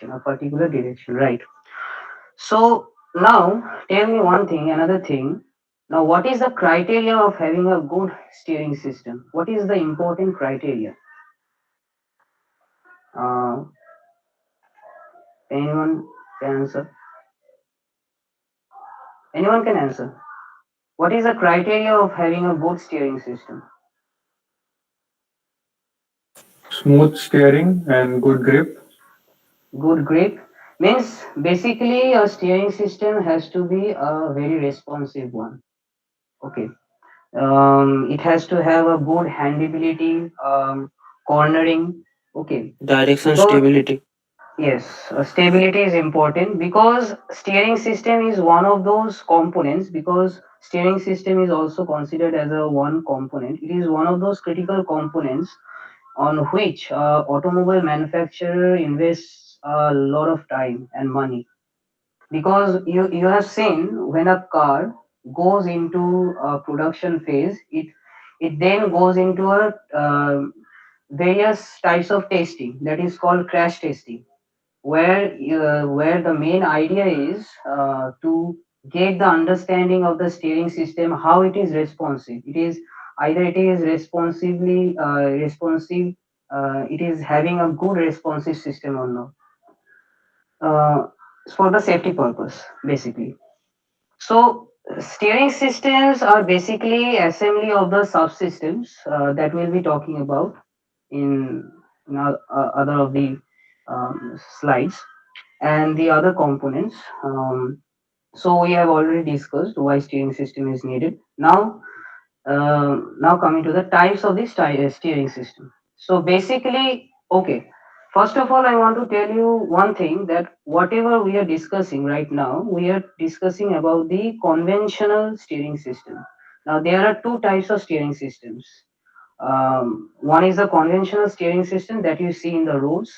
a particular direction, right? So now tell me one thing, another thing. Now, what is the criteria of having a good steering system? What is the important criteria? Uh, anyone can answer? Anyone can answer. What is the criteria of having a good steering system? Smooth steering and good grip. Good grip means basically a steering system has to be a very responsive one. Okay. It has to have a good handleability, cornering. Okay. Direction Because stability. yes, stability is important because steering system is one of those components because steering system is also considered as a one component. It is one of those critical components on which automobile manufacturer invests a lot of time and money because you have seen when a car goes into a production phase it then goes into a various types of testing that is called crash testing where the main idea is to get the understanding of the steering system how it is responsive it is either it is responsively responsive it is having a good responsive system or not uh, for the safety purpose basically. So steering systems are basically assembly of the subsystems that we'll be talking about in, other of the slides and the other components. So we have already discussed why steering system is needed. Now coming to the types of this steering system. So basically, okay. First of all, I want to tell you one thing that whatever we are discussing right now, we are discussing about the conventional steering system. Now there are two types of steering systems. One is the conventional steering system that you see in the roads,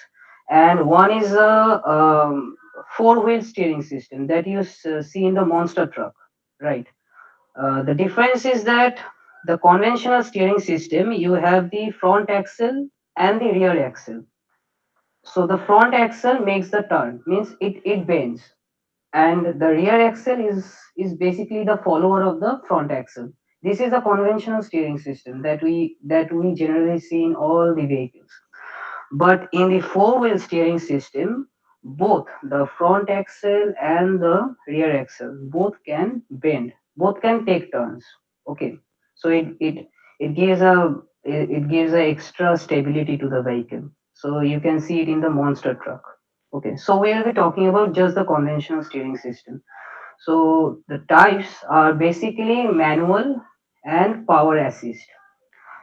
and one is a four-wheel steering system that you see in the monster truck, right? The difference is that the conventional steering system, you have the front axle and the rear axle. So the front axle makes the turn, means it bends, and the rear axle is basically the follower of the front axle. This is a conventional steering system that we generally see in all the vehicles. But in the four-wheel steering system, both the front axle and the rear axle both can bend, both can take turns. Okay, so it gives a extra stability to the vehicle. So you can see it in the monster truck. Okay, so we will be talking about just the conventional steering system. So the types are basically manual and power assist.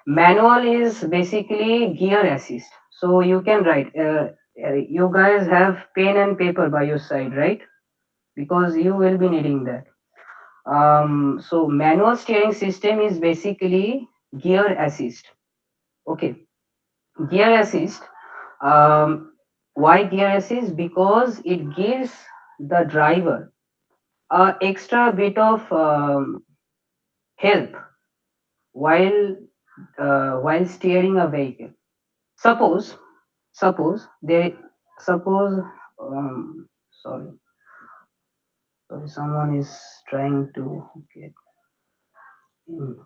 Manual is basically gear assist. So you can write. You guys have pen and paper by your side, right? Because you will be needing that. So manual steering system is basically gear assist. Okay, gear assist. Um, why gear assist? Because it gives the driver a extra bit of help while while steering a vehicle. Suppose suppose there suppose sorry someone is trying to get in.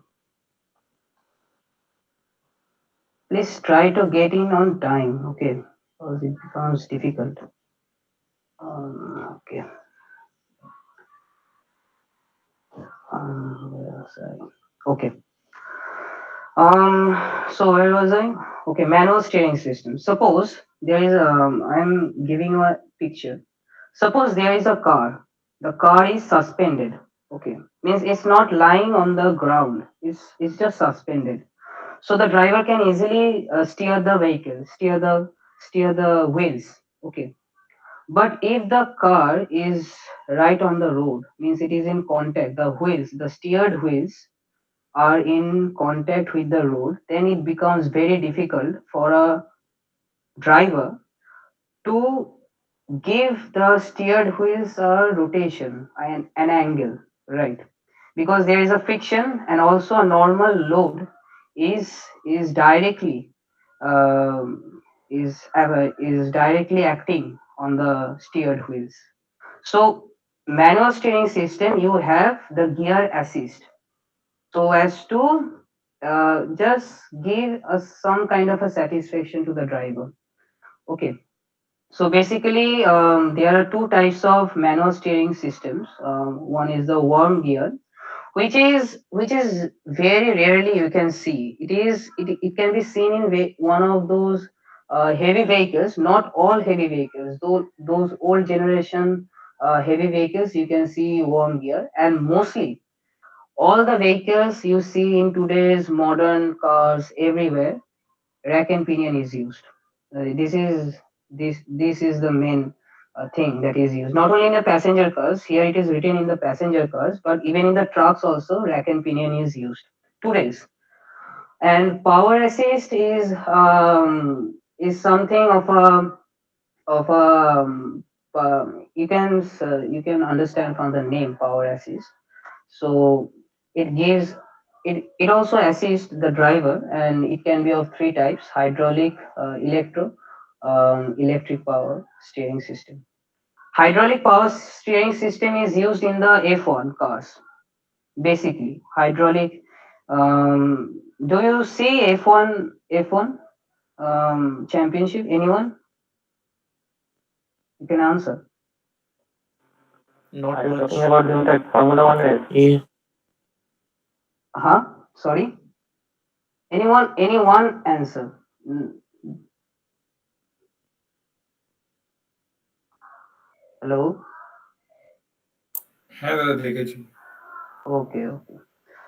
Please try to get in on time, okay, because it becomes difficult. Okay. Where was I? Okay. So where was I? Okay, manual steering system. Suppose there is I'm giving you a picture. Suppose there is a car. The car is suspended. Okay, means it's not lying on the ground. It's just suspended. So the driver can easily steer the vehicle, steer the wheels. Okay, but if the car is right on the road, means it is in contact. The wheels, the steered wheels are in contact with the road, then it becomes very difficult for a driver to give the steered wheels a rotation and an angle, right? Because there is a friction and also a normal load is directly um, is directly acting on the steered wheels. So manual steering system, you have the gear assist, so as to just give us some kind of a satisfaction to the driver. Okay, so basically there are two types of manual steering systems. One is the worm gear, which is very rarely you can see. It can be seen in one of those heavy vehicles, not all heavy vehicles, though those old generation heavy vehicles you can see worm gear, and mostly all the vehicles you see in today's modern cars everywhere, rack and pinion is used. This is the main thing that is used. Not only in the passenger cars, here it is written in the passenger cars, but even in the trucks also, rack and pinion is used today's. And power assist is something of a you can understand from the name power assist. So it gives it also assists the driver, and it can be of three types: hydraulic, electric power steering system. Hydraulic power steering system is used in the F1 cars. Basically hydraulic. Do you see F1 championship? Anyone? You can answer. Not Are you talking much. about that Formula One race? Yeah. Huh? Sorry. Anyone answer? Hello. है दादा देखै छु Okay. Okay.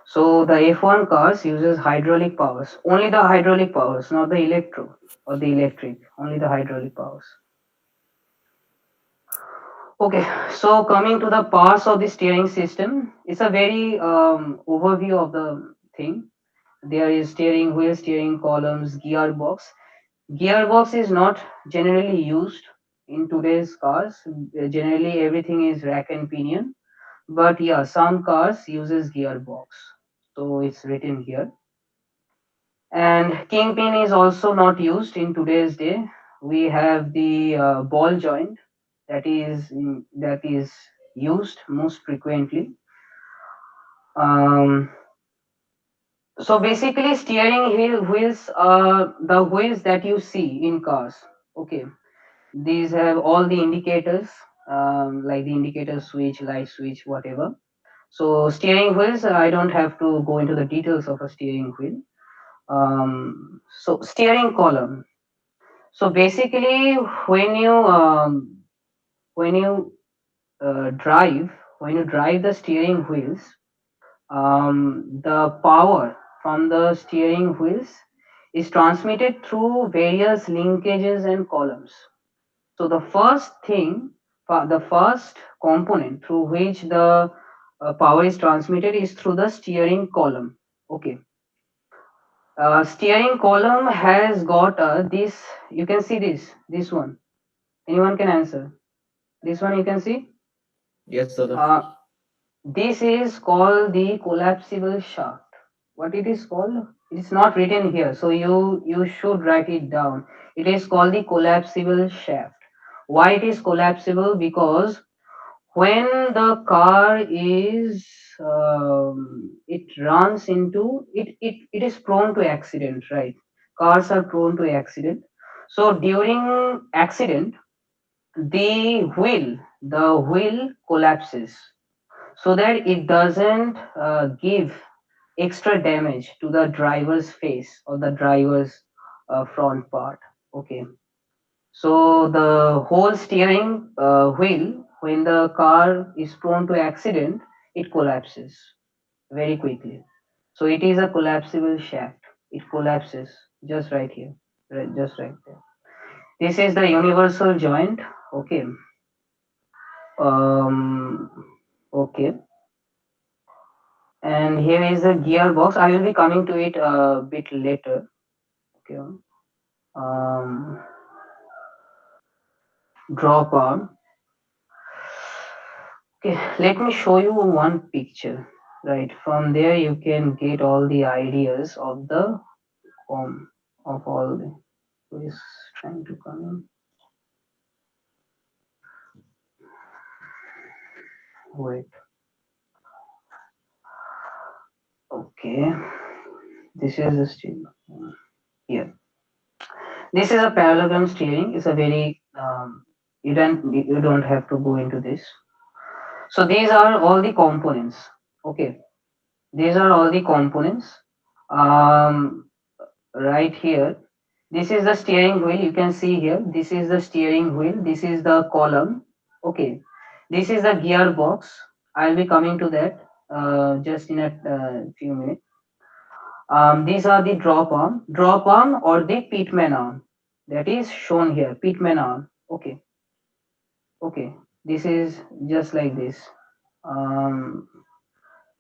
So the F1 cars uses hydraulic powers, only the hydraulic powers, not the electro or the electric, only the hydraulic powers. Okay, so coming to the parts of the steering system, it's a very overview of the thing. There is steering wheel, steering columns, gearbox. Gearbox is not generally used in today's cars. Generally, everything is rack and pinion. But yeah, some cars uses gearbox. So it's written here. And kingpin is also not used in today's day. We have the ball joint that is used most frequently. Um, so basically, steering wheels are the wheels that you see in cars. Okay, these have all the indicators, like the indicator switch, light switch, whatever. So steering wheels, I don't have to go into the details of a steering wheel. So steering column. So basically, when you um, when you drive when you drive the steering wheels, the power from the steering wheels is transmitted through various linkages and columns. So the first thing, the first component through which the power is transmitted is through the steering column. Okay. Steering column has got this. You can see this one. Anyone can answer? This one you can see. Yes, Dada. Uh, this is called the collapsible shaft. What it is called? It's not written here, so you should write it down. It is called the collapsible shaft. Why it is collapsible? Because when the car is it runs into it is prone to accident, right? Cars are prone to accident. So during accident, the wheel collapses so that it doesn't give extra damage to the driver's face or the driver's front part. Okay, so the whole steering wheel, when the car is prone to accident, it collapses very quickly. So it is a collapsible shaft. It collapses just right here, just right there. This is the universal joint. Okay. Um. Okay. And here is the gearbox. I will be coming to it a bit later. Okay. Um. Drop arm. Okay, let me show you one picture. Right, from there you can get all the ideas of the of all the who is trying to come in. Wait. Okay. This is the steering. Here. This is a parallelogram steering. It's a very you don't have to go into this. So these are all the components. Okay. These are all the components. Um, right here. This is the steering wheel. You can see here. This is the steering wheel. This is the column. Okay. This is the gearbox. I'll be coming to that just in a few minutes. These are the drop arm or the pitman arm. That is shown here, pitman arm. Okay, okay. This is just like this. Um,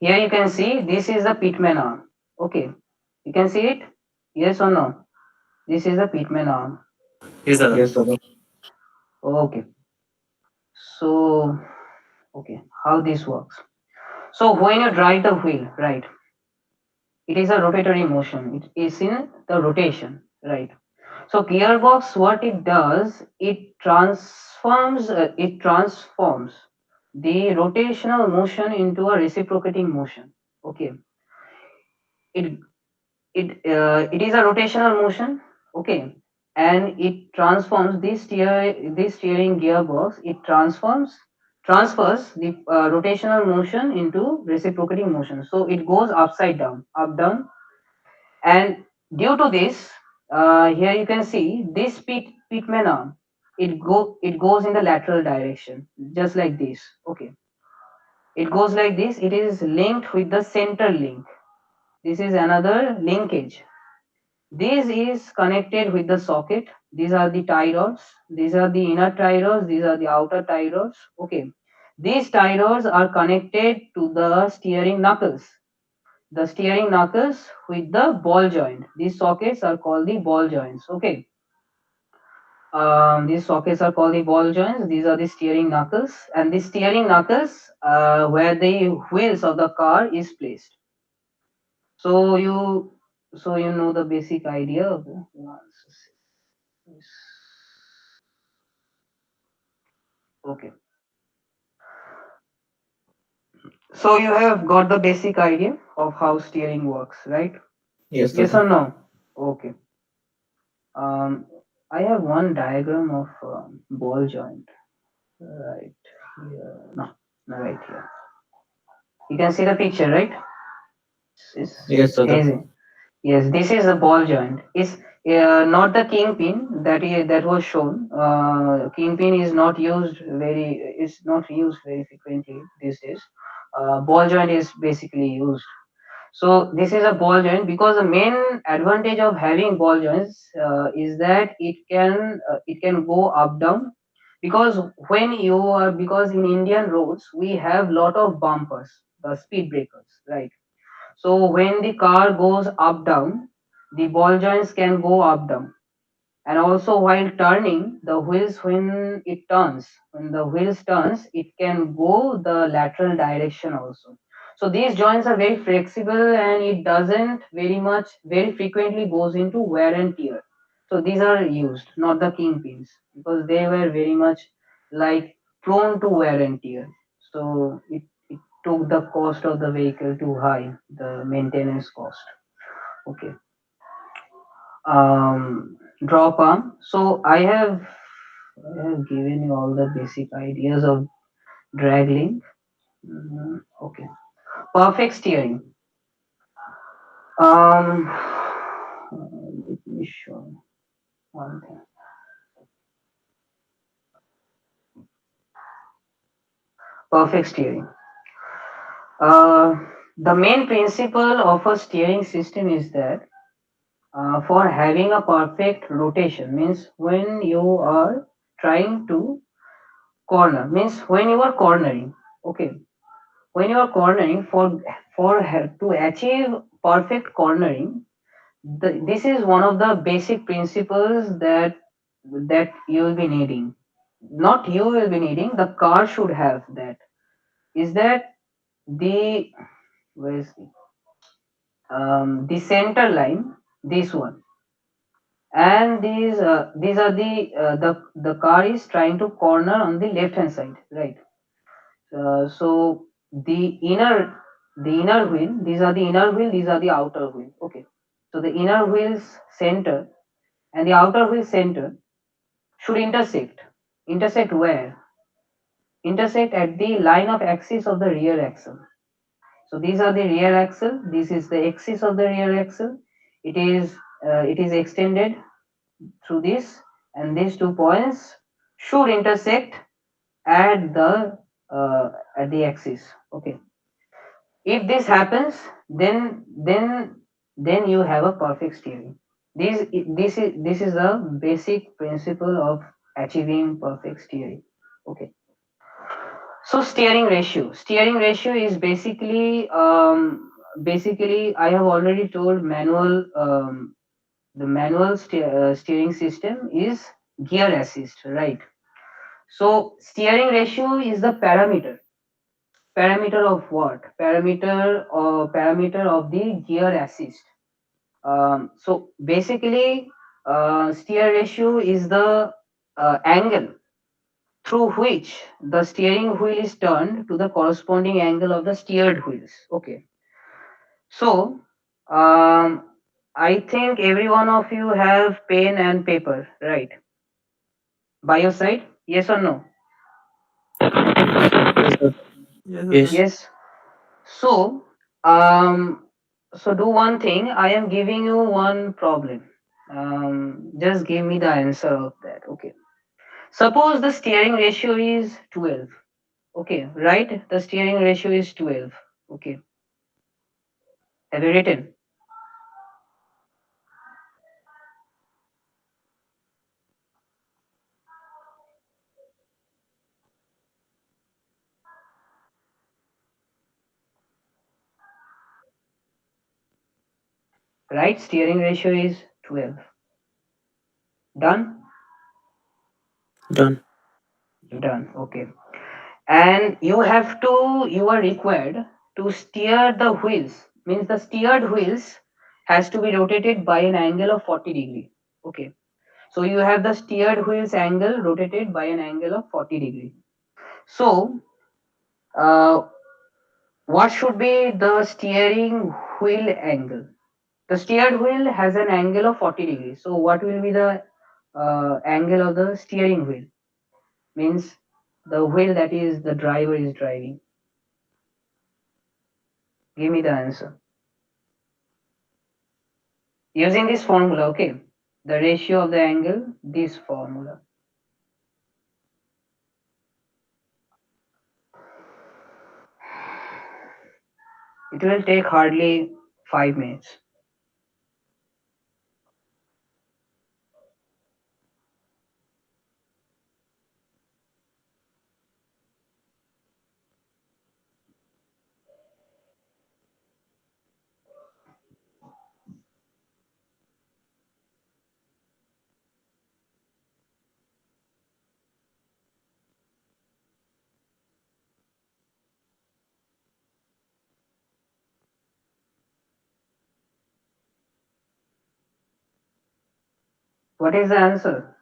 Here you can see this is the pitman arm. Okay, you can see it. Yes or no? This is the pitman arm. Yes, Dada. Yes, Sada. Okay. So okay, how this works? So when you drive the wheel, right? It is a rotatory motion. It is in the rotation, right? So gearbox, what it does, it transforms the rotational motion into a reciprocating motion. Okay, it it is a rotational motion. Okay, and it transforms this steering gearbox. It transfers the rotational motion into reciprocating motion. So it goes upside down, up down, and due to this, here you can see this pitman arm. It goes in the lateral direction, just like this. Okay, it goes like this. It is linked with the center link. This is another linkage. This is connected with the socket. These are the tie rods. These are the inner tie rods. These are the outer tie rods. Okay, these tie rods are connected to the steering knuckles. The steering knuckles with the ball joint. These sockets are called the ball joints. Okay. These sockets are called the ball joints. These are the steering knuckles, and the steering knuckles where the wheels of the car is placed. So you know the basic idea of the okay. So you have got the basic idea of how steering works, right? Yes, Yes Sada. or no? Okay. Um, I have one diagram of ball joint right here. No, no, right here. You can see the picture, right? Yes, It's Sada. easy. Yes, this is the ball joint. It's not the kingpin that was shown. Kingpin is not used very. It's not used very frequently these days. Ball joint is basically used. So this is a ball joint because the main advantage of having ball joints is that it can go up down because when you are because in Indian roads we have lot of bumpers, the speed breakers, right? So when the car goes up down, the ball joints can go up down. And also while turning, the wheels when the wheels turns, it can go the lateral direction also. So these joints are very flexible and it doesn't very frequently goes into wear and tear. So these are used, not the kingpins, because they were very much like prone to wear and tear. So it took the cost of the vehicle too high, the maintenance cost. Okay. Drop arm. So I have given you all the basic ideas of drag link. Okay. Perfect steering. Let me show one thing. Perfect steering. Uh, the main principle of a steering system is that for having a perfect rotation means when you are trying to corner means when you are cornering. Okay, when you are cornering to achieve perfect cornering, this is one of the basic principles that you will be needing. Not you will be needing, the car should have that. Is that the where is the center line, this one, and these are the car is trying to corner on the left hand side, right? So the inner wheel, these are the inner wheel, these are the outer wheel. Okay. So the inner wheel's center and the outer wheel center should intersect. Intersect where? Intersect at the line of axis of the rear axle. So these are the rear axle. This is the axis of the rear axle. It is extended through this, and these 2 points should intersect at the axis. Okay. If this happens, then you have a perfect steering. This is the basic principle of achieving perfect steering. Okay. So steering ratio is basically I have already told manual the manual steering system is gear assist, right? So steering ratio is the parameter of what? Parameter of the gear assist. So basically, steer ratio is the angle through which the steering wheel is turned to the corresponding angle of the steered wheels. Okay. So I think every one of you have pen and paper, right? By your side? Yes or no? Yes, sir. Yes, Yes. sir. Yes. So, do one thing. I am giving you one problem. Just give me the answer of that. Okay. Suppose the steering ratio is 12. Okay, right? The steering ratio is 12. Okay. Have you written? Right? Steering ratio is 12. Done? Done. Done. Okay. And you are required to steer the wheels. Means the steered wheels has to be rotated by an angle of 40 degree. Okay. So you have the steered wheels angle rotated by an angle of 40 degree. So uh, what should be the steering wheel angle? The steered wheel has an angle of 40 degrees. So what will be the angle of the steering wheel? Means the wheel that is the driver is driving. Give me the answer. Using this formula, okay. The ratio of the angle, this formula. It will take hardly 5 minutes. What is the answer?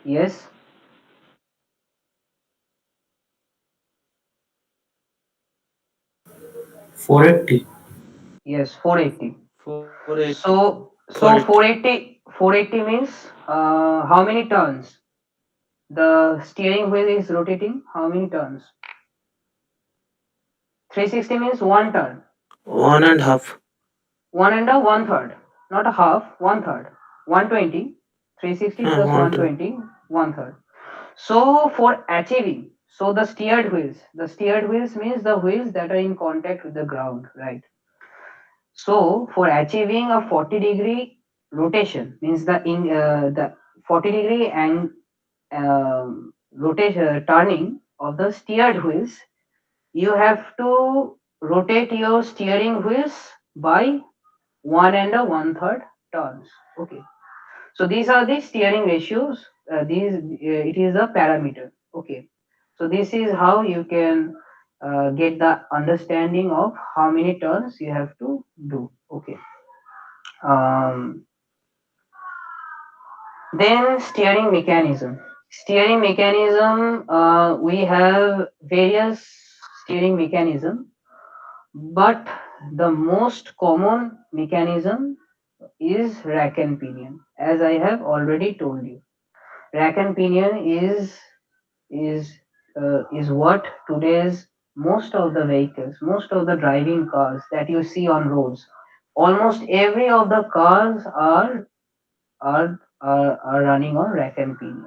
Yes, 480. yes, 480. 480. So 480. 480 means how many turns? The steering wheel is rotating. How many turns? 360 means one turn. One and half. One and a one third. Not a half, one third. 120. 360 plus One to 120, one third. So for achieving, so the steered wheels means the wheels that are in contact with the ground, right? So for achieving a 40-degree rotation means the 40-degree and rotation turning of the steered wheels, you have to rotate your steering wheels by one and a one third turns. Okay. So these are the steering ratios. It is a parameter. Okay. So this is how you can get the understanding of how many turns you have to do. Okay. Um, then steering mechanism. Steering mechanism, we have various steering mechanism, but the most common mechanism is rack and pinion, as I have already told you. Rack and pinion is is what today's most of the vehicles, most of the driving cars that you see on roads, almost every of the cars are running on rack and pinion.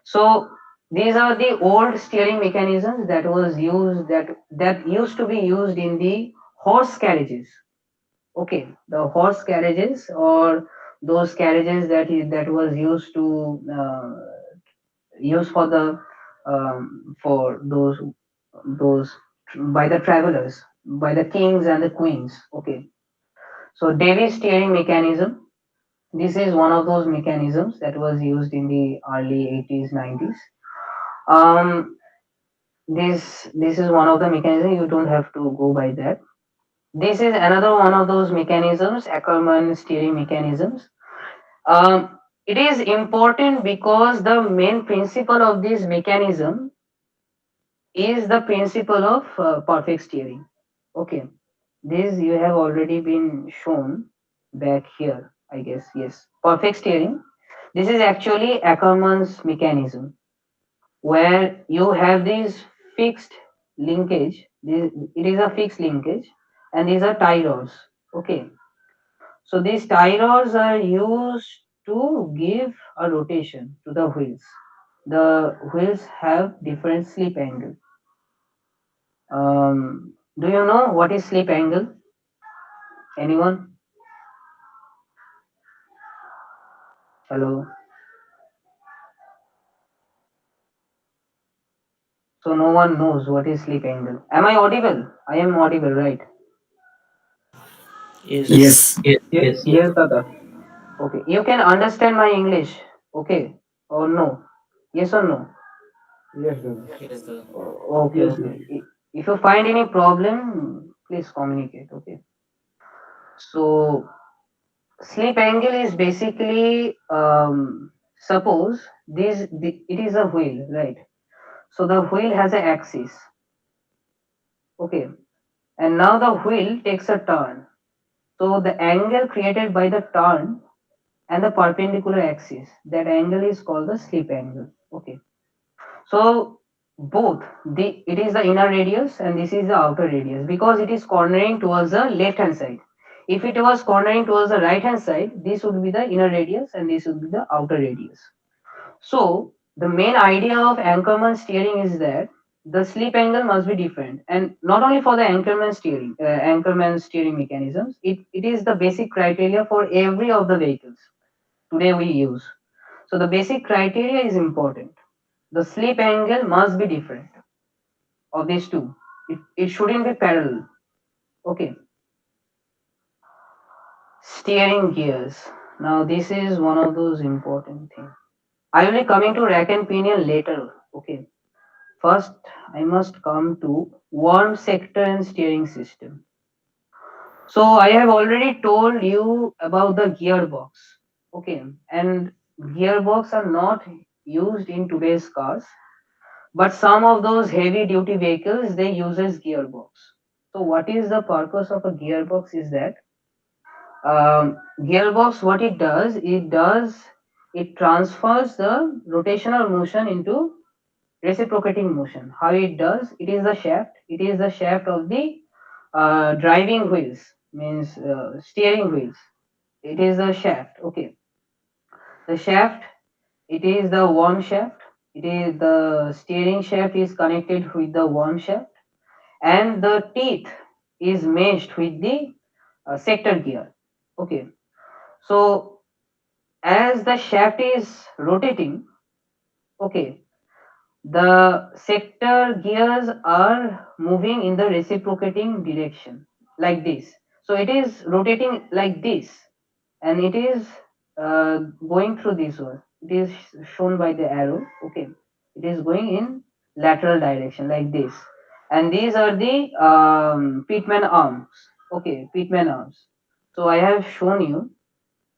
So these are the old steering mechanisms that used to be used in the horse carriages. Okay, the horse carriages, or those carriages that was used to use for the for those by the travelers, by the kings and the queens. Okay, so Davis steering mechanism. This is one of those mechanisms that was used in the early 80s, 90s. Um, this is one of the mechanisms. You don't have to go by that. This is another one of those mechanisms, Ackermann steering mechanisms. It is important because the main principle of this mechanism is the principle of perfect steering. Okay, this you have already been shown back here, I guess. Yes, perfect steering. This is actually Ackermann's mechanism, where you have this fixed linkage. It is a fixed linkage, and these are tie rods. Okay, so these tie rods are used to give a rotation to the wheels. The wheels have different slip angle. Do you know what is slip angle? Anyone? Hello. So no one knows what is slip angle. Am I audible? I am audible, right? Yes. Yes. Yes, Yes. yes, Dada. Okay. You can understand my English. Okay. Or no? Yes or no? Yes, Dada. Okay, Yes, okay. If you find any problem, please communicate. Okay. So sleep angle is basically suppose it is a wheel, right? So the wheel has an axis. Okay. And now the wheel takes a turn. So the angle created by the turn and the perpendicular axis, that angle is called the slip angle. Okay. So both it is the inner radius and this is the outer radius, because it is cornering towards the left hand side. If it was cornering towards the right hand side, this would be the inner radius and this would be the outer radius. So the main idea of Anchorman steering is that the slip angle must be different, and not only for the Anchorman steering mechanisms. It is the basic criteria for every of the vehicles today we use. So the basic criteria is important. The slip angle must be different of these two. It shouldn't be parallel. Okay. Steering gears. Now this is one of those important things. I will be coming to rack and pinion later. Okay. First, I must come to worm sector and steering system. So I have already told you about the gearbox. Okay. And gearbox are not used in today's cars, but some of those heavy duty vehicles they uses gearbox. So what is the purpose of a gearbox is that gearbox, what it transfers the rotational motion into reciprocating motion. How it does? It is the shaft. It is the shaft of the driving wheels, means steering wheels. It is the shaft. Okay, the shaft. It is the worm shaft. It is the steering shaft is connected with the worm shaft, and the teeth is meshed with the sector gear. Okay, so as the shaft is rotating, okay, the sector gears are moving in the reciprocating direction like this. So it is rotating like this, and it is going through this one. It is shown by the arrow. Okay, it is going in lateral direction like this. and these are the pitman arms. Okay, pitman arms. So I have shown you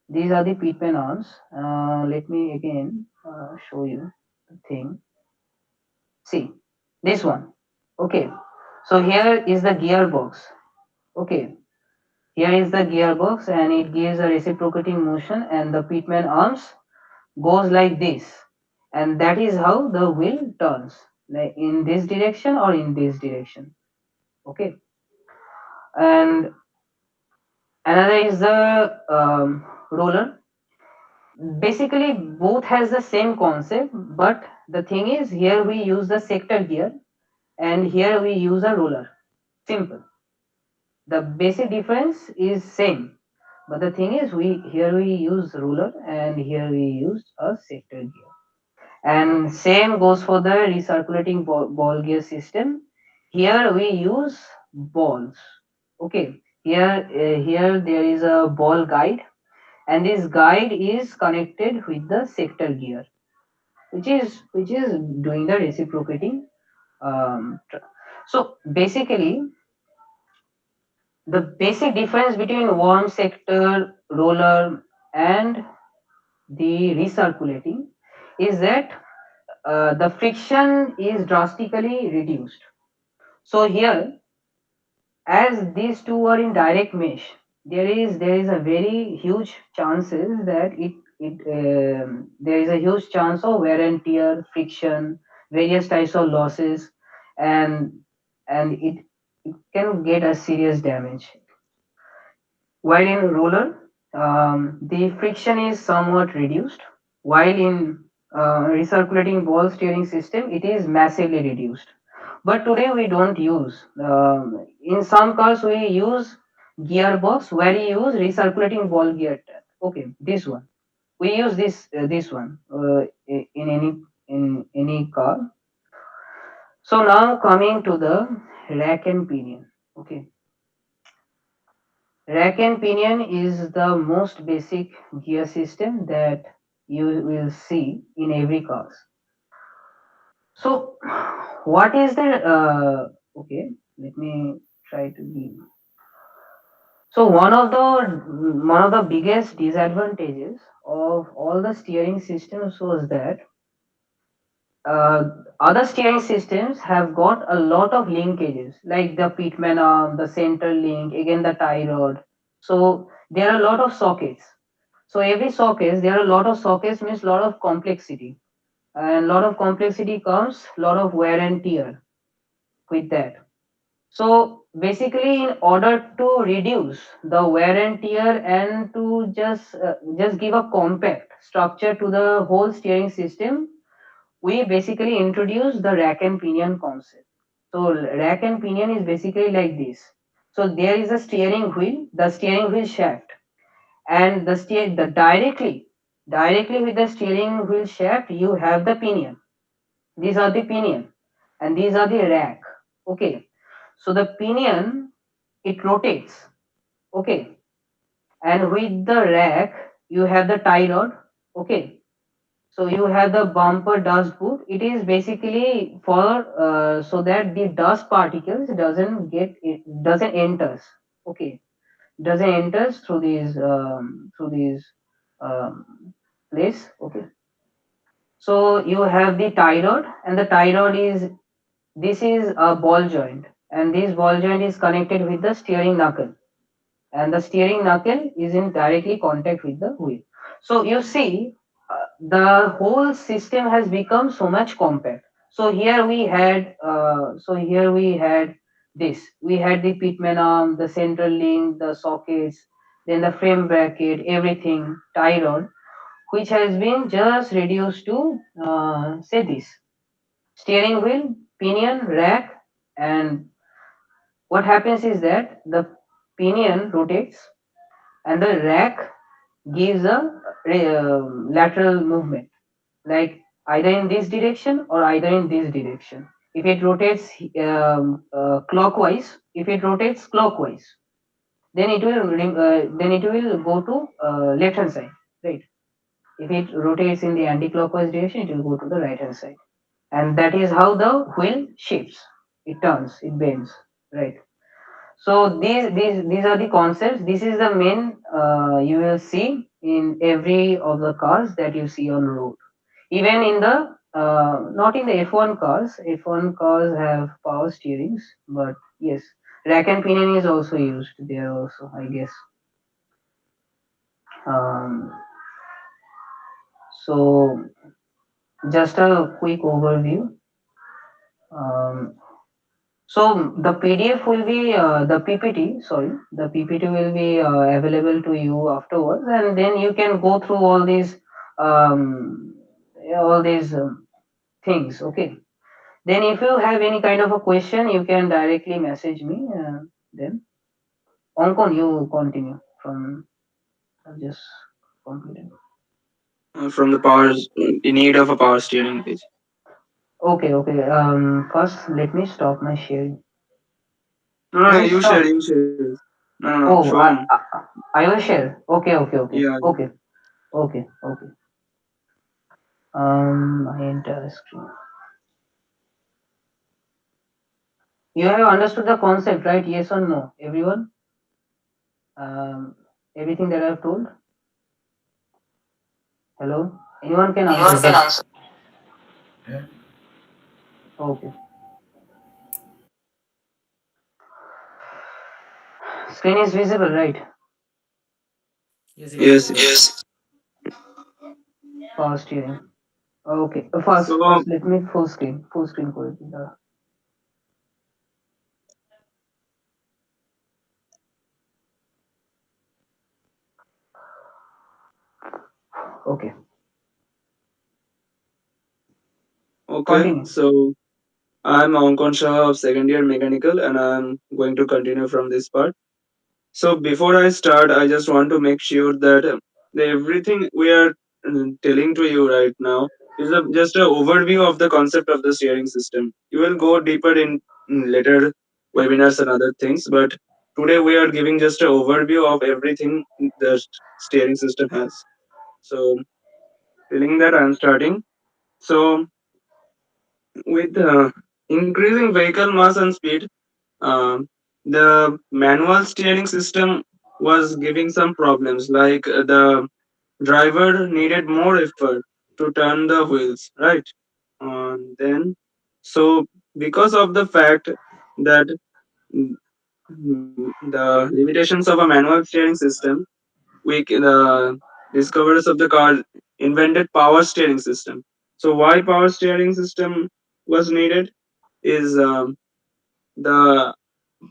these are the pitman arms. Let me again show you the thing. See this one. Okay, so here is the gearbox. Okay, here is the gearbox and it gives a reciprocating motion, and the pitman arms goes like this, and that is how the wheel turns, like in this direction or in this direction. Okay, and another is the roller. Basically both has the same concept, but the thing is here we use the sector gear and here we use a roller. Simple. The basic difference is same, but the thing is we here we use ruler and here we use a sector gear. And same goes for the recirculating ball gear system. Here we use balls. Okay, here there is a ball guide, and this guide is connected with the sector gear, which is doing the reciprocating. So basically the basic difference between one sector roller and the recirculating is that the friction is drastically reduced. So here, as these two are in direct mesh, there is a very huge chances that there is a huge chance of wear and tear, friction, various types of losses, and it can get a serious damage. While in roller, the friction is somewhat reduced, while in recirculating ball steering system, it is massively reduced. But today we don't use. In some cars, we use gearbox where we use recirculating ball gear track. Okay, this one. We use this one in any car. So now coming to the rack and pinion. Okay, rack and pinion is the most basic gear system that you will see in every car. So, what is the okay? Let me try to give. So one of the biggest disadvantages of all the steering systems was that uh, other steering systems have got a lot of linkages, like the pitman arm, the central link, again the tie rod. So there are a lot of sockets. So every socket, there are a lot of sockets means a lot of complexity, and a lot of complexity comes a lot of wear and tear with that. So basically, in order to reduce the wear and tear and to just give a compact structure to the whole steering system, we basically introduce the rack and pinion concept. So rack and pinion is basically like this. So there is a steering wheel, the steering wheel shaft, and the directly with the steering wheel shaft, you have the pinion. These are the pinion, and these are the rack. Okay. So the pinion, it rotates. Okay, and with the rack you have the tie rod. Okay, so you have the bumper dust boot. It is basically for so that the dust particles doesn't enters. Okay, doesn't enters through these place. Okay, so you have the tie rod, and the tie rod is this is a ball joint, and this ball joint is connected with the steering knuckle, and the steering knuckle is in directly contact with the wheel. So you see, the whole system has become so much compact. So here we had this. We had the pitman arm, the central link, the sockets, then the frame bracket, everything, tie rod, which has been just reduced to say this: steering wheel, pinion, rack, and what happens is that the pinion rotates and the rack gives a lateral movement, like either in this direction or either in this direction. If it rotates clockwise, if it rotates clockwise, then it will go to left hand side, right? If it rotates in the anti-clockwise direction, it will go to the right hand side, and that is how the wheel shifts. it turns, it bends, right? So these are the concepts. This is the main you will see in every of the cars that you see on road. Even in the not in the F1 cars. F1 cars have power steerings, but yes, rack and pinion is also used there also, I guess. Um, so just a quick overview. Um, So the PDF will be the PPT. Sorry, the PPT will be available to you afterwards, and then you can go through um, all these things. Okay. Then, if you have any kind of a question, you can directly message me. Then, Ankon, you continue from just completed. From the powers in need of a power steering page. Okay, okay. First, let me stop my sharing. No, no, Is it you share, stopped? you share. No, no, no, Oh, show 'em. I will share. Okay, okay, okay, Yeah. okay, okay, okay. My entire screen. You have understood the concept, right? Yes or no, everyone? Um, Everything that I've told. Hello. Anyone can Yes, answer. sir. Okay. Screen is visible, right? Yes, it is. Yes, yes. Power steering. Okay. First, So, let me full screen করে দিই, দাঁড়া। Okay. okay. Continue. So, I'm Ankan Soham of second year mechanical, and I'm going to continue from this part. So before I start, I just want to make sure that everything we are telling to you right now is just an overview of the concept of the steering system. You will go deeper in later webinars and other things, but today we are giving just an overview of everything the steering system has. So telling that I'm starting. So with increasing vehicle mass and speed, um, the manual steering system was giving some problems, like the driver needed more effort to turn the wheels, right? Then, so because of the fact that the limitations of a manual steering system, the discoverers of the car invented power steering system. So why power steering system was needed is the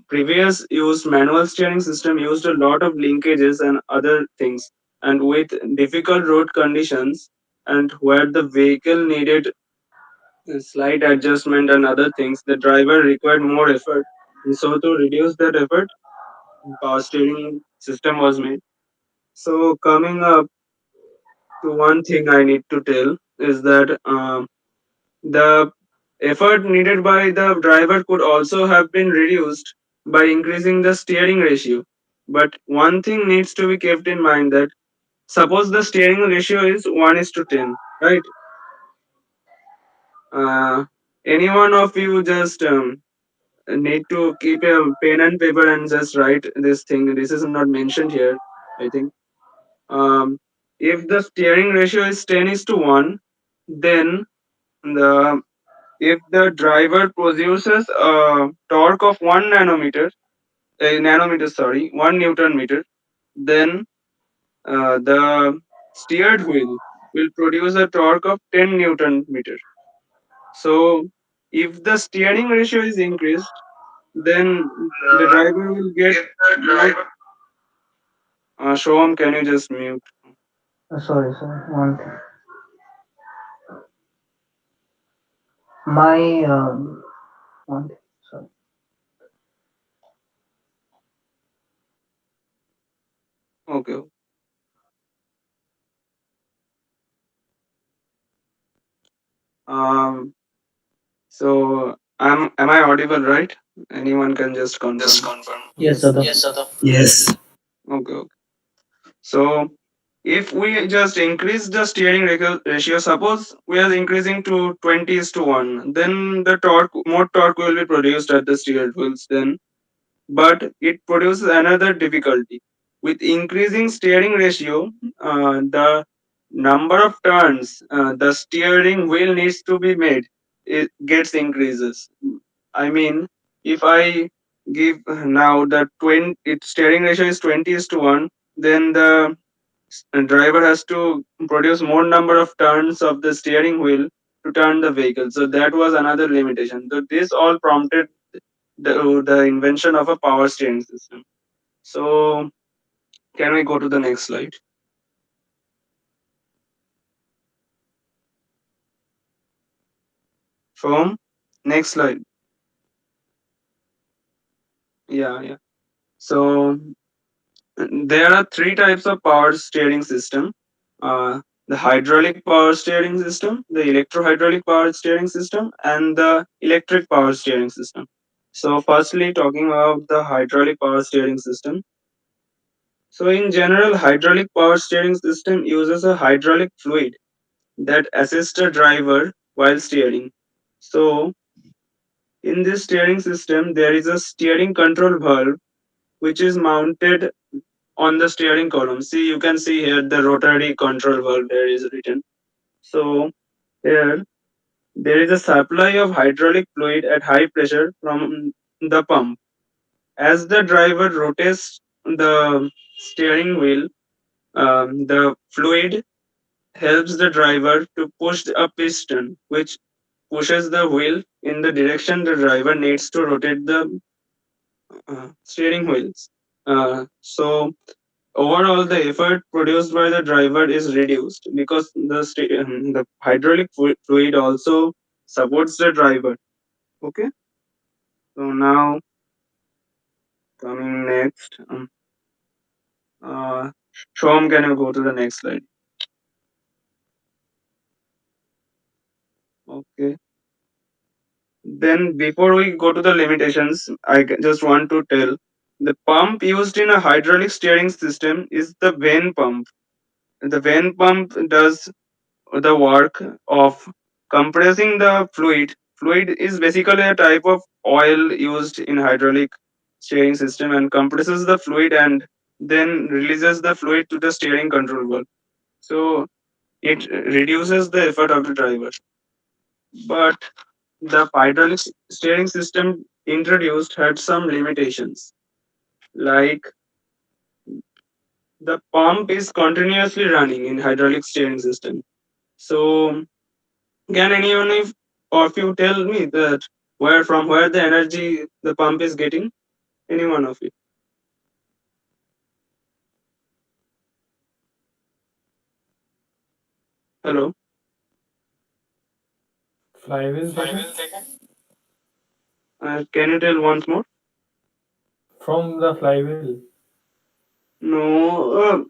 previous used manual steering system used a lot of linkages and other things, and with difficult road conditions and where the vehicle needed slight adjustment and other things, the driver required more effort. And so to reduce that effort, power steering system was made. So coming up to one thing I need to tell is that the effort needed by the driver could also have been reduced by increasing the steering ratio. But one thing needs to be kept in mind that suppose the steering ratio is 1 is to 10, right? Uh, any one of you just need to keep a pen and paper and just write this thing. This is not mentioned here, I think. Um, if the steering ratio is 10 is to 1, then the if the driver produces a torque of 1 newton meter, then the steered wheel will produce a torque of 10 newton meter. So if the steering ratio is increased, then the driver will get more. Shom, can you just mute? Sorry. One thing. My one thing. Sorry. Okay. Um. So am I audible, right? Anyone can just confirm. Yes, Yes, Sada. sir. Yes. Okay. Okay. So If we just increase the steering ratio, suppose we are increasing to 20 is to 1, then the torque, more torque will be produced at the steer wheels then, but it produces another difficulty. With increasing steering ratio, the number of turns the steering wheel needs to be made, it gets increases. I mean, if I give now the 20, its steering ratio is 20 is to 1, then the driver has to produce more number of turns of the steering wheel to turn the vehicle. So that was another limitation. So this all prompted the invention of a power steering system. So can we go to the next slide? From next slide. Yeah, yeah. So there are three types of power steering system. The hydraulic power steering system, the electro-hydraulic power steering system, and the electric power steering system. So firstly, talking about the hydraulic power steering system. So in general, hydraulic power steering system uses a hydraulic fluid that assists a driver while steering. So in this steering system, there is a steering control valve which is mounted on the steering column. See, you can see here the rotary control valve there is written. So here there is a supply of hydraulic fluid at high pressure from the pump. As the driver rotates the steering wheel, the fluid helps the driver to push a piston, which pushes the wheel in the direction the driver needs to rotate the steering wheels. Overall, the effort produced by the driver is reduced because the hydraulic fluid also supports the driver. Okay, so now coming next, uh, Shom, can you go to the next slide? Okay. Then before we go to the limitations, just want to tell the pump used in a hydraulic steering system is the vane pump. The vane pump does the work of compressing the fluid. Fluid is basically a type of oil used in hydraulic steering system and compresses the fluid and then releases the fluid to the steering control valve. So it reduces the effort of the driver. But the hydraulic steering system introduced had some limitations, like the pump is continuously running in hydraulic steering system. So can anyone of you tell me that where the energy the pump is getting? Any one of you? Hello. Flywheel second. Can you tell once more? From the flywheel. No.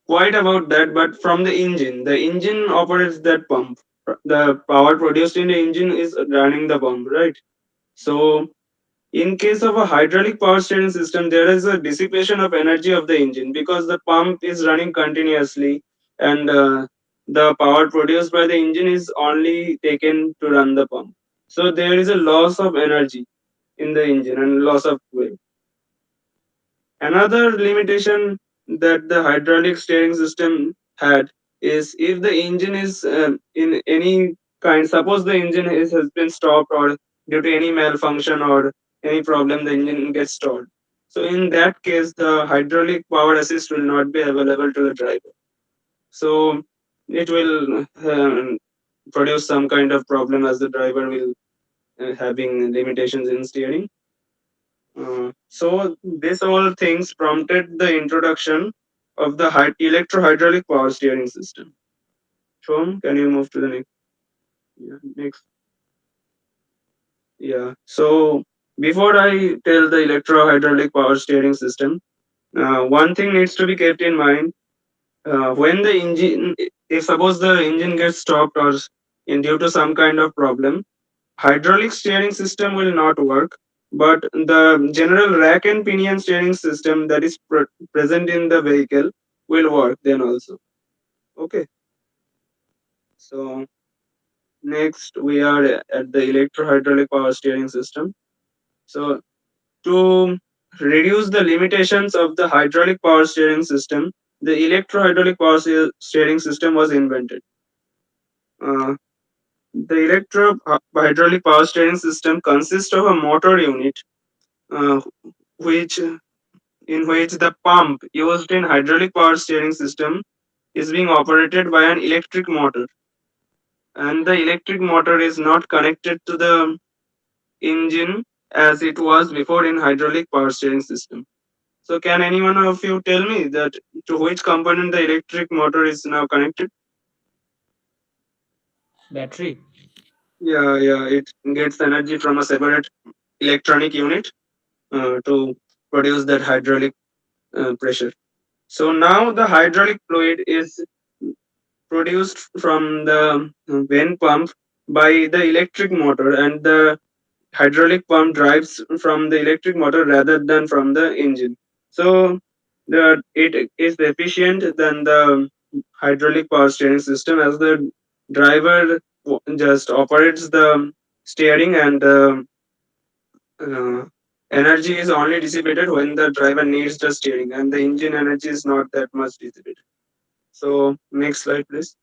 Quite about that, but from the engine. The engine operates that pump. The power produced in the engine is running the pump, right? So in case of a hydraulic power steering system, there is a dissipation of energy of the engine because the pump is running continuously and the power produced by the engine is only taken to run the pump. So there is a loss of energy in the engine and loss of fuel. Another limitation that the hydraulic steering system had is if the engine is in any kind, suppose the engine has been stopped or due to any malfunction or any problem, the engine gets stalled. So in that case, the hydraulic power assist will not be available to the driver. So it will produce some kind of problem as the driver will having limitations in steering. So this all things prompted the introduction of the electro-hydraulic power steering system. Shom, can you move to the next? Yeah, next. Yeah. So before I tell the electro-hydraulic power steering system, one thing needs to be kept in mind. When the engine, if suppose the engine gets stopped or in due to some kind of problem, hydraulic steering system will not work, but the general rack and pinion steering system that is present in the vehicle will work then also. Okay. So next we are at the electro-hydraulic power steering system. So to reduce the limitations of the hydraulic power steering system, the electro-hydraulic power steering system was invented. Uh, the electro-hydraulic power steering system consists of a motor unit, uh, which in which the pump used in hydraulic power steering system is being operated by an electric motor, and the electric motor is not connected to the engine as it was before in hydraulic power steering system. So can any one of you tell me that to which component the electric motor is now connected? Battery. Yeah, it gets energy from a separate electronic unit to produce that hydraulic pressure. So now the hydraulic fluid is produced from the vane pump by the electric motor, and the hydraulic pump drives from the electric motor rather than from the engine. So it is efficient than the hydraulic power steering system, as the driver just operates the steering, and uh, energy is only dissipated when the driver needs the steering, and the engine energy is not that much dissipated. So next slide, please.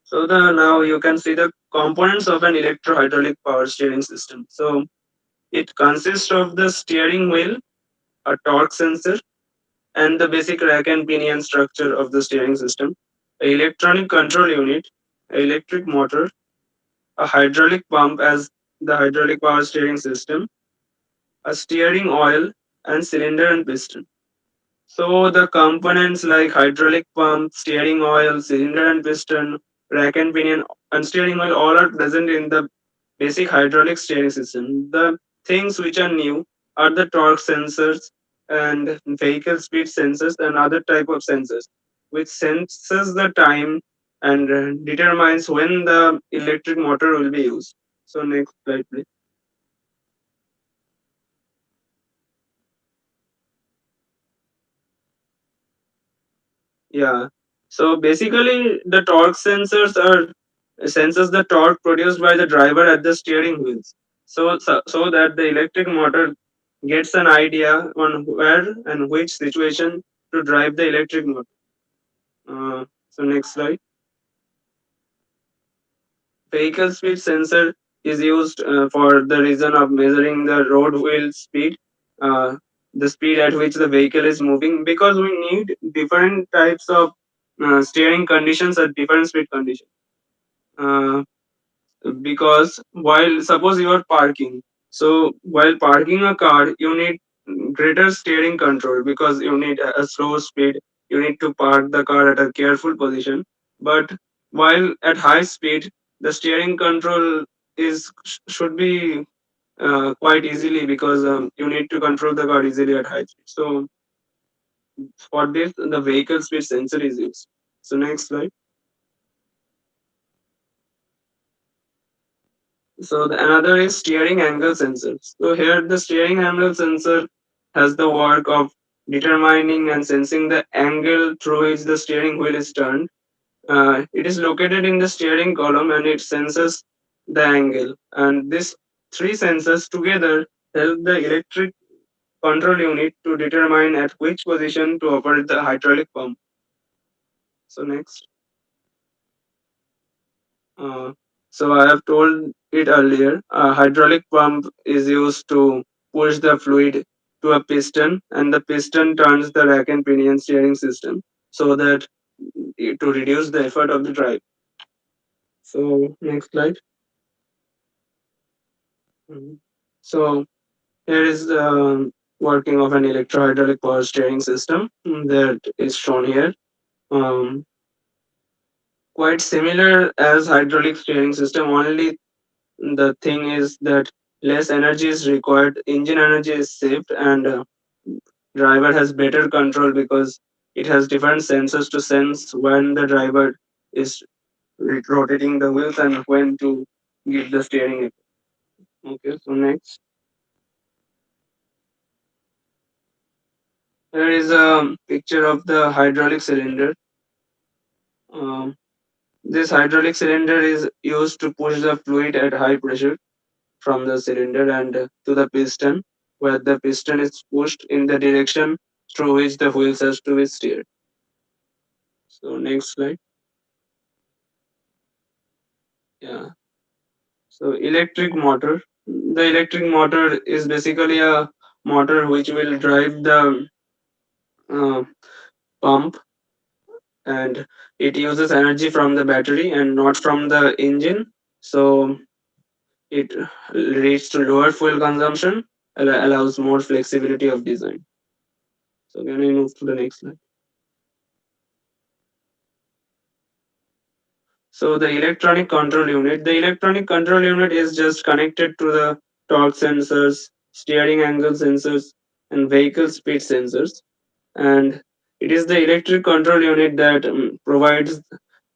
So the now you can see the components of an electro-hydraulic power steering system. So it consists of the steering wheel, a torque sensor, and the basic rack and pinion structure of the steering system, a electronic control unit, a electric motor, a hydraulic pump as the hydraulic power steering system, a steering oil, and cylinder and piston. So the components like hydraulic pump, steering oil, cylinder and piston, rack and pinion, and steering oil all are present in the basic hydraulic steering system. The things which are new are the torque sensors and vehicle speed sensors and other type of sensors, which senses the time and determines when the electric motor will be used. So next slide, please. Yeah. So basically, the torque sensors are senses the torque produced by the driver at the steering wheels. So that the electric motor gets an idea on where and which situation to drive the electric motor. So next slide. Vehicle speed sensor is used for the reason of measuring the road wheel speed, uh, the speed at which the vehicle is moving, because we need different types of steering conditions at different speed conditions. Uh, because while suppose you are parking, so while parking a car you need greater steering control because you need a slow speed, you need to park the car at a careful position, but while at high speed the steering control is should be quite easily, because you need to control the car easily at high speed. So for this the vehicle speed sensor is used. So next slide. So the another is steering angle sensor. So here the steering angle sensor has the work of determining and sensing the angle through which the steering wheel is turned. It is located in the steering column and it senses the angle. And these three sensors together help the electric control unit to determine at which position to operate the hydraulic pump. So next. Uh, so I have told it earlier. A hydraulic pump is used to push the fluid to a piston, and the piston turns the rack and pinion steering system so that to reduce the effort of the drive. So next slide. Mhm. So here is the working of an electro-hydraulic power steering system that is shown here. Um, Quite similar as hydraulic steering system, only the thing is that less energy is required, engine energy is saved, and driver has better control because it has different sensors to sense when the driver is rotating the wheels and when to give the steering. Okay, so next. Here is a picture of the hydraulic cylinder. Um, this hydraulic cylinder is used to push the fluid at high pressure from the cylinder and to the piston, where the piston is pushed in the direction through which the wheels has to be steered. So next slide. Yeah. So electric motor. The electric motor is basically a motor which will drive the uh, pump, and it uses energy from the battery and not from the engine. So it leads to lower fuel consumption, allows more flexibility of design. So can we move to the next slide? So the electronic control unit. The electronic control unit is just connected to the torque sensors, steering angle sensors, and vehicle speed sensors. And it is the electric control unit that provides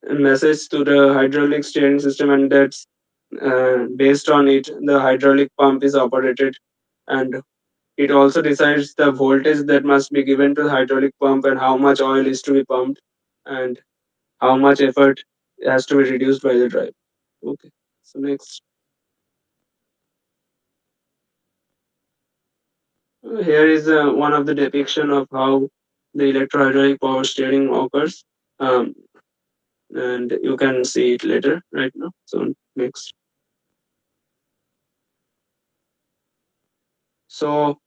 a message to the hydraulic steering system, and that's based on it the hydraulic pump is operated, and it also decides the voltage that must be given to the hydraulic pump and how much oil is to be pumped and how much effort has to be reduced by the driver. Okay, so next. Here is one of the depiction of how the electro-hydraulic power steering occurs, um, and you can see it later right now. So next. So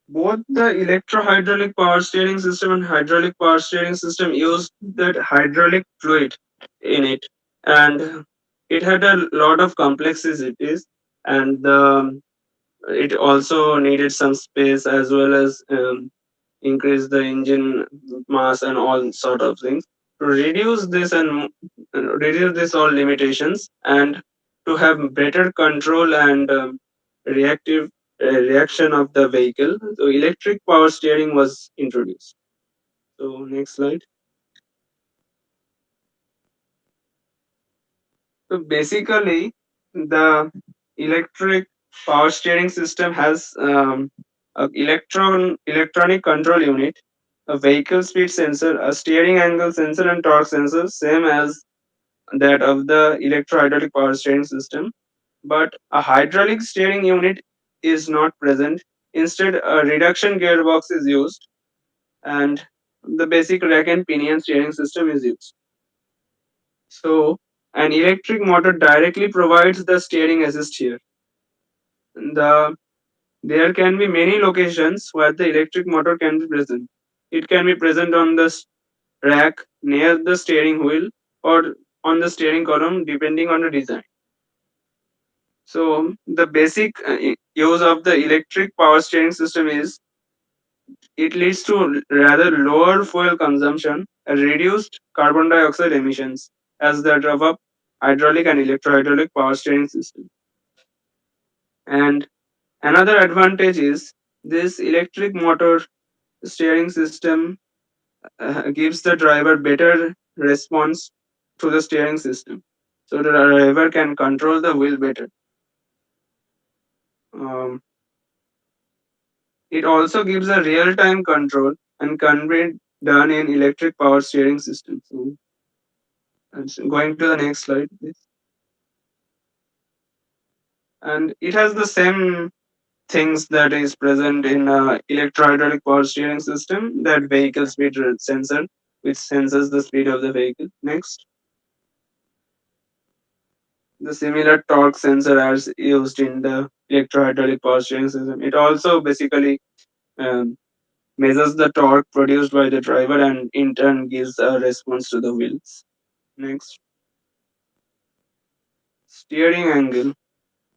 both the electro-hydraulic power steering system and hydraulic power steering system used that hydraulic fluid in it, and it had a lot of complexities, and it also needed some space as well as increase the engine mass and all sort of things to reduce this and reduce this all limitations, and to have better control and reactive reaction of the vehicle. So electric power steering was introduced. So next slide. So basically, the electric power steering system has a electronic control unit, a vehicle speed sensor, a steering angle sensor, and torque sensor, same as that of the electro-hydraulic power steering system. But a hydraulic steering unit is not present. Instead, a reduction gearbox is used, and the basic rack and pinion steering system is used. So, an electric motor directly provides the steering assist here. The There can be many locations where the electric motor can be present. It can be present on the rack, near the steering wheel, or on the steering column, depending on the design. So, the basic use of the electric power steering system is it leads to rather lower fuel consumption and reduced carbon dioxide emissions as that of a hydraulic and electro-hydraulic power steering system. And another advantage is this electric motor steering system gives the driver better response to the steering system. So the driver can control the wheel better. Um, it also gives a real-time control and can be done in electric power steering system. So going to the next slide, please. And it has the same things that is present in electro-hydraulic power steering system, that vehicle speed sensor, which senses the speed of the vehicle. Next. The similar torque sensor as used in the electro-hydraulic power steering system. It also basically um, measures the torque produced by the driver and in turn gives a response to the wheels. Next. Steering angle.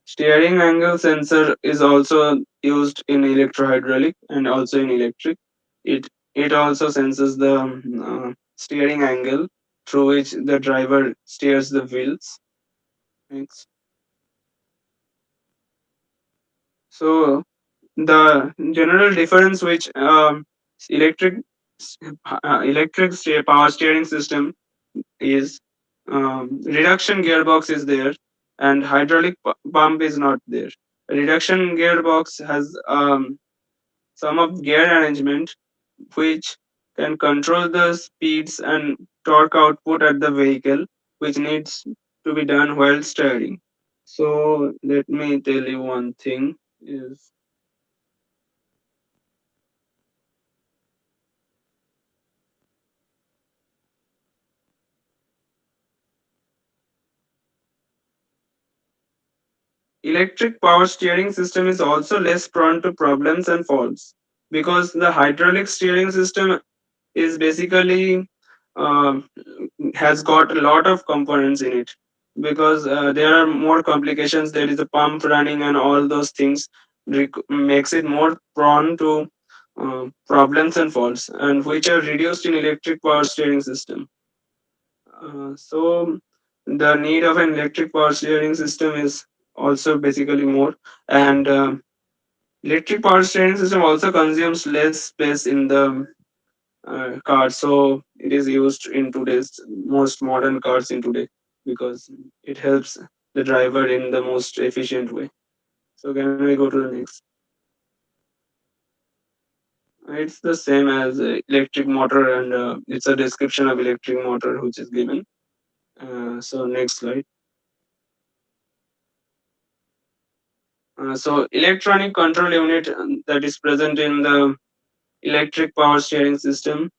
Steering angle sensor is also used in electro-hydraulic and also in electric. It it also senses the steering angle through which the driver steers the wheels. Next. So the general difference which electric power steering system is, reduction gearbox is there and hydraulic pump is not there. Reduction gearbox has some of gear arrangement which can control the speeds and torque output at the vehicle, which needs to be done while steering. So let me tell you one thing is electric power steering system is also less prone to problems and faults because the hydraulic steering system is basically um has got a lot of components in it because there are more complications. There is a pump running and all those things makes it more prone to problems and faults, and which are reduced in electric power steering system. So the need of an electric power steering system is also basically more, and electric power steering system also consumes less space in the car, so it is used in today's most modern cars in today because it helps the driver in the most efficient way. So can we go to the next? It's the same as electric motor, and it's a description of electric motor which is given. So next slide. So electronic control unit that is present in the electric power steering system.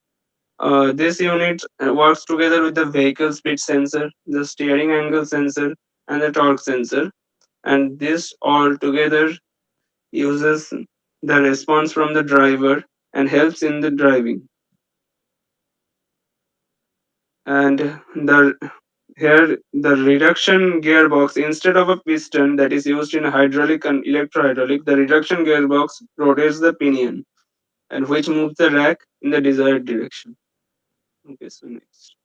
This unit works together with the vehicle speed sensor, the steering angle sensor, and the torque sensor, and this all together uses the response from the driver and helps in the driving. And the here the reduction gearbox, instead of a piston that is used in hydraulic and electro-hydraulic, the reduction gearbox rotates the pinion and which moves the rack in the desired direction. Okay, so next.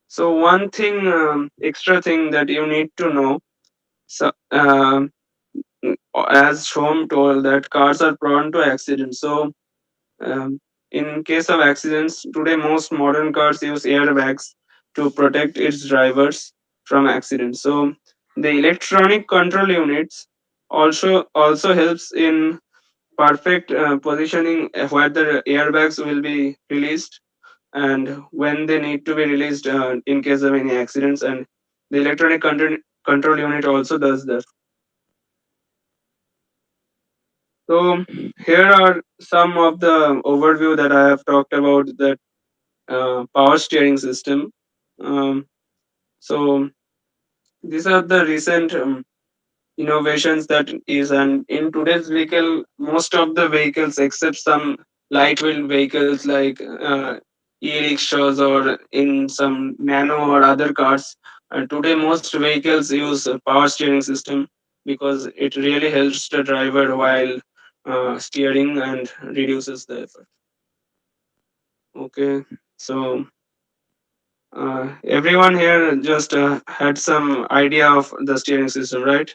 So one thing, extra thing that you need to know. So as Shom told, that cars are prone to accidents. So in case of accidents, today most modern cars use airbags to protect its drivers from accidents. So the electronic control units also helps in perfect positioning where the airbags will be released and when they need to be released in case of any accidents, and the electronic control unit also does that. So here are some of the overview that I have talked about that power steering system. um, so these are the recent innovations that is, and in today's vehicle most of the vehicles except some light wheel vehicles like e-rickshaws or in some nano or other cars, today most vehicles use a power steering system because it really helps the driver while steering and reduces the effort. Okay, so everyone here just had some idea of the steering system, right?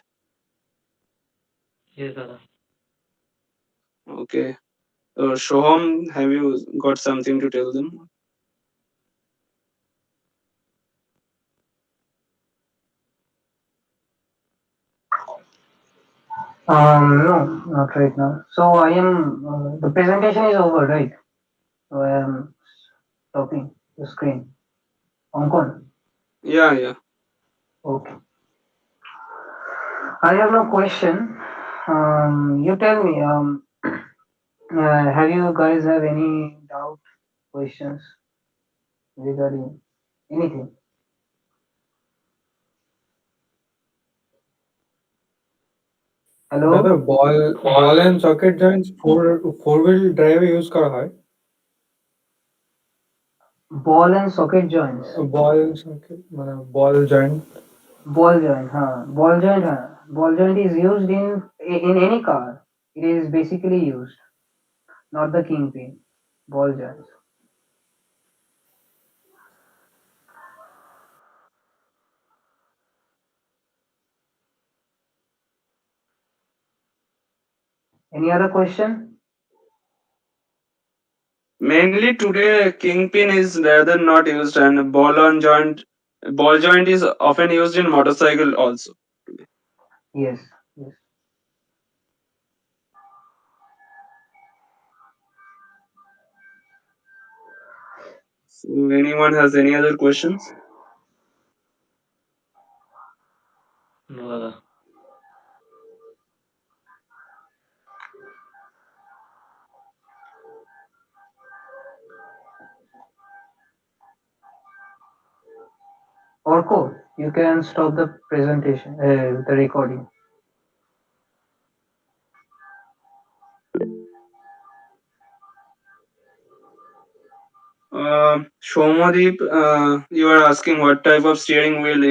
Yes, Dada. Okay. Shoham, have you got something to tell them? No, not right now. So I am. The presentation is over, right? So I am stopping the screen. Ankan. Yeah, yeah. Okay. I have no question. You tell me. Have you guys have any doubt, questions regarding anything? दादा Hello. Ball and socket joints four wheel drive use करा है Ball and socket joints. Ball and socket मतलब ball joint Ball joint, huh? Ball joint, huh? Ball joint is used in any car. It is basically used, not the kingpin. Ball joints. Any other question? Mainly today, kingpin is rather not used, and ball joint is often used in motorcycle also. Yes. Yes. So anyone has any other questions? No, Orko, you can stop the presentation, the recording. Shomadeep, you are asking what type of steering wheel